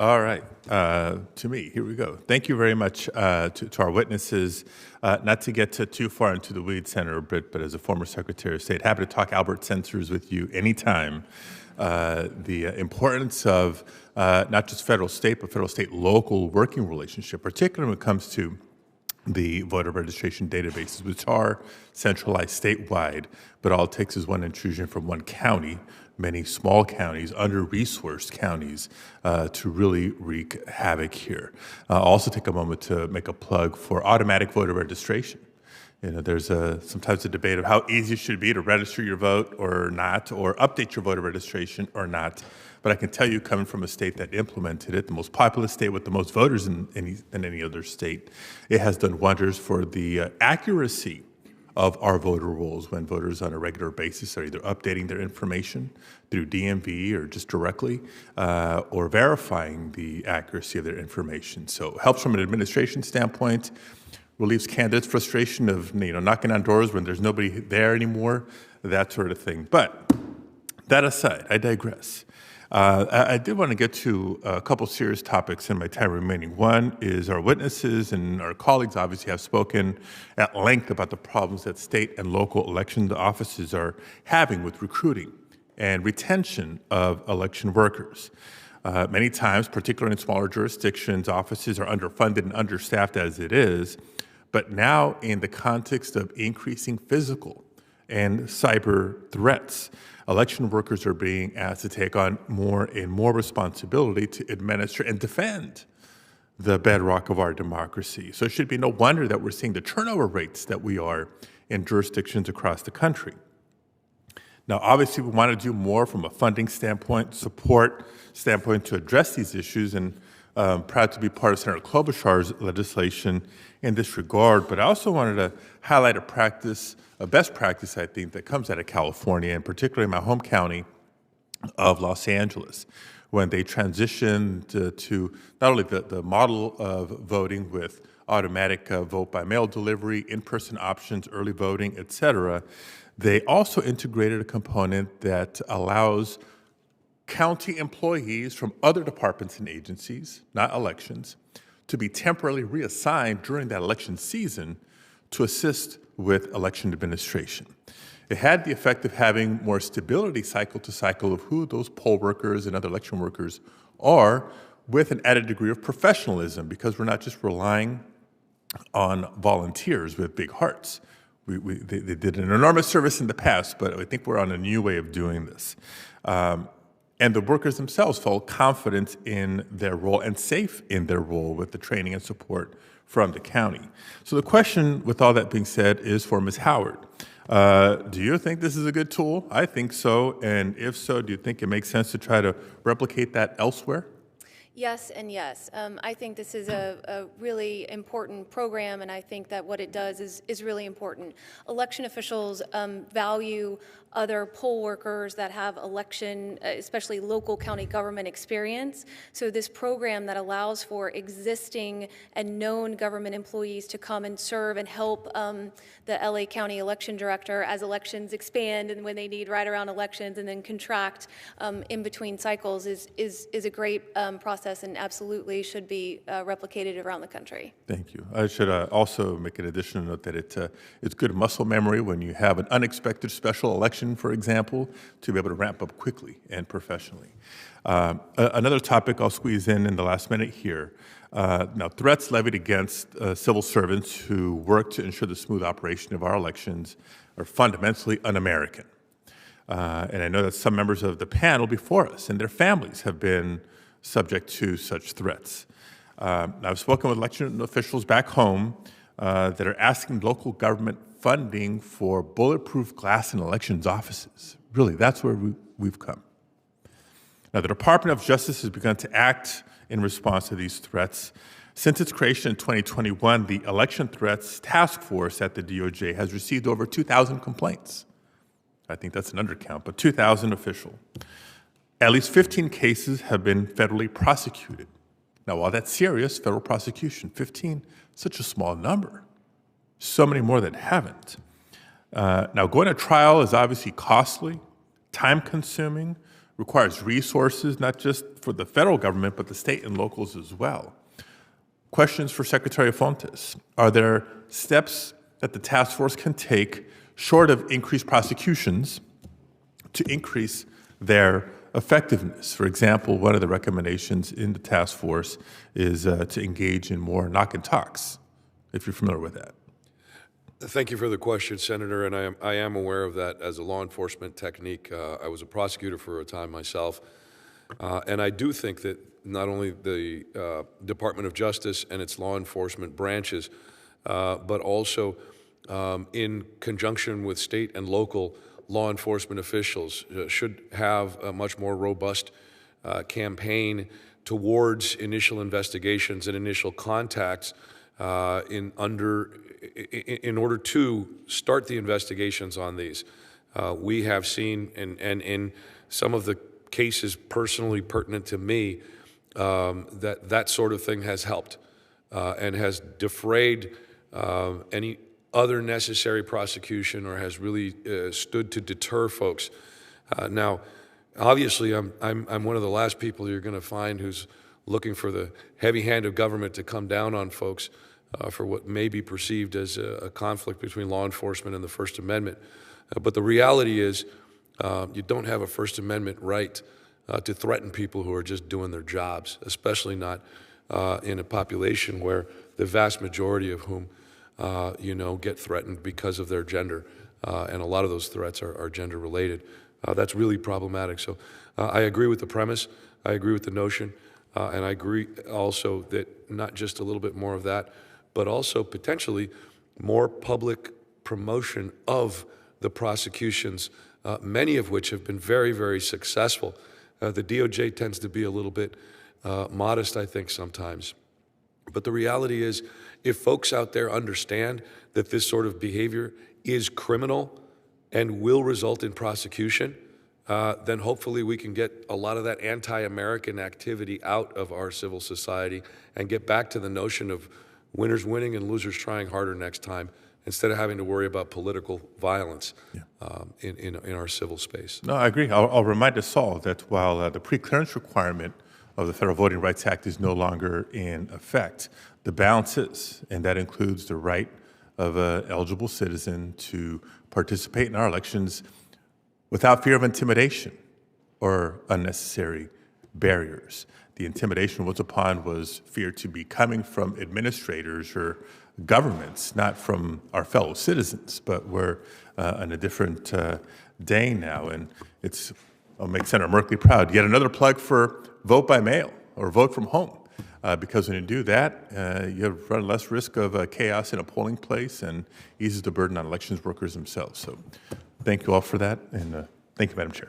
All right, to me, here we go. Thank you very much to our witnesses. Not to get too far into the weeds, Senator Britt, but as a former Secretary of State, happy to talk Albert Sensors with you anytime. The importance of not just federal state, but federal state local working relationship, particularly when it comes to the voter registration databases, which are centralized statewide, but all it takes is one intrusion from one county, many small counties, under-resourced counties, to really wreak havoc here. Also take a moment to make a plug for automatic voter registration. You know, there's sometimes a debate of how easy it should be to register your vote or not, or update your voter registration or not. But I can tell you, coming from a state that implemented it, the most populous state with the most voters in any other state, it has done wonders for the accuracy of our voter rolls when voters on a regular basis are either updating their information through DMV or just directly, or verifying the accuracy of their information. So it helps from an administration standpoint, relieves candidates' frustration of knocking on doors when there's nobody there anymore, that sort of thing. But that aside, I digress. I did want to get to a couple serious topics in my time remaining. One is our witnesses and our colleagues obviously have spoken at length about the problems that state and local election offices are having with recruiting and retention of election workers. Many times, particularly in smaller jurisdictions, offices are underfunded and understaffed as it is. But now, in the context of increasing physical and cyber threats, election workers are being asked to take on more and more responsibility to administer and defend the bedrock of our democracy. So it should be no wonder that we're seeing the turnover rates that we are in jurisdictions across the country. Now, obviously, we want to do more from a funding standpoint, support standpoint to address these issues, and proud to be part of Senator Klobuchar's legislation in this regard. But I also wanted to highlight a best practice, I think, that comes out of California, and particularly my home county of Los Angeles, when they transitioned to not only the model of voting with automatic vote by mail delivery, in-person options, early voting, et cetera, they also integrated a component that allows county employees from other departments and agencies, not elections, to be temporarily reassigned during that election season to assist with election administration. It had the effect of having more stability cycle to cycle of who those poll workers and other election workers are, with an added degree of professionalism, because we're not just relying on volunteers with big hearts. They did an enormous service in the past, but I think we're on a new way of doing this. And the workers themselves felt confident in their role and safe in their role with the training and support from the county. So the question, with all that being said, is for Ms. Howard. Do you think this is a good tool? I think so. And if so, do you think it makes sense to try to replicate that elsewhere? Yes and yes. I think this is a really important program, and I think that what it does is really important. Election officials value other poll workers that have election, especially local county government experience. So this program that allows for existing and known government employees to come and serve and help the LA County election director as elections expand and when they need right around elections and then contract in between cycles is a great process and absolutely should be replicated around the country. Thank you. I should also make an additional note that it's good muscle memory when you have an unexpected special election, for example, to be able to ramp up quickly and professionally. Another topic I'll squeeze in the last minute here. Now, threats levied against civil servants who work to ensure the smooth operation of our elections are fundamentally un-American. And I know that some members of the panel before us and their families have been subject to such threats. I've spoken with election officials back home that are asking local government funding for bulletproof glass in elections offices. Really, that's where we've come. Now, the Department of Justice has begun to act in response to these threats. Since its creation in 2021, the Election Threats Task Force at the DOJ has received over 2,000 complaints. I think that's an undercount, but 2,000 official. At least 15 cases have been federally prosecuted. Now, while that's serious, federal prosecution, 15, such a small number. So many more that haven't. Now, going to trial is obviously costly, time-consuming, requires resources, not just for the federal government, but the state and locals as well. Questions for Secretary Fontes. Are there steps that the task force can take, short of increased prosecutions, to increase their effectiveness? For example, one of the recommendations in the task force is to engage in more knock and talks, if you're familiar with that. Thank you for the question, Senator, and I am aware of that as a law enforcement technique. I was a prosecutor for a time myself, and I do think that not only the Department of Justice and its law enforcement branches, but also in conjunction with state and local law enforcement officials should have a much more robust campaign towards initial investigations and initial contacts in order to start the investigations on these. We have seen, and in some of the cases personally pertinent to me, that sort of thing has helped and has defrayed any other necessary prosecution, or has really stood to deter folks. Now, obviously, I'm one of the last people you're going to find who's looking for the heavy hand of government to come down on folks for what may be perceived as a conflict between law enforcement and the First Amendment. But the reality is you don't have a First Amendment right to threaten people who are just doing their jobs, especially not in a population where the vast majority of whom get threatened because of their gender. And a lot of those threats are gender related. That's really problematic. So I agree with the premise. I agree with the notion. And I agree also that not just a little bit more of that, but also potentially more public promotion of the prosecutions, many of which have been very, very successful. The DOJ tends to be a little bit modest, I think, sometimes. But the reality is, if folks out there understand that this sort of behavior is criminal and will result in prosecution, then hopefully we can get a lot of that anti-American activity out of our civil society and get back to the notion of winners winning and losers trying harder next time, instead of having to worry about political violence in our civil space. No, I agree. I'll remind us all that while the pre-clearance requirement of the Federal Voting Rights Act is no longer in effect, the balance is, and that includes the right of an eligible citizen to participate in our elections without fear of intimidation or unnecessary barriers. The intimidation was fear to be coming from administrators or governments, not from our fellow citizens. But we're in a different day now, and I'll make Senator Merkley proud. Yet another plug for vote by mail or vote from home, because when you do that, you run less risk of chaos in a polling place and eases the burden on elections workers themselves. So thank you all for that, and thank you, Madam Chair.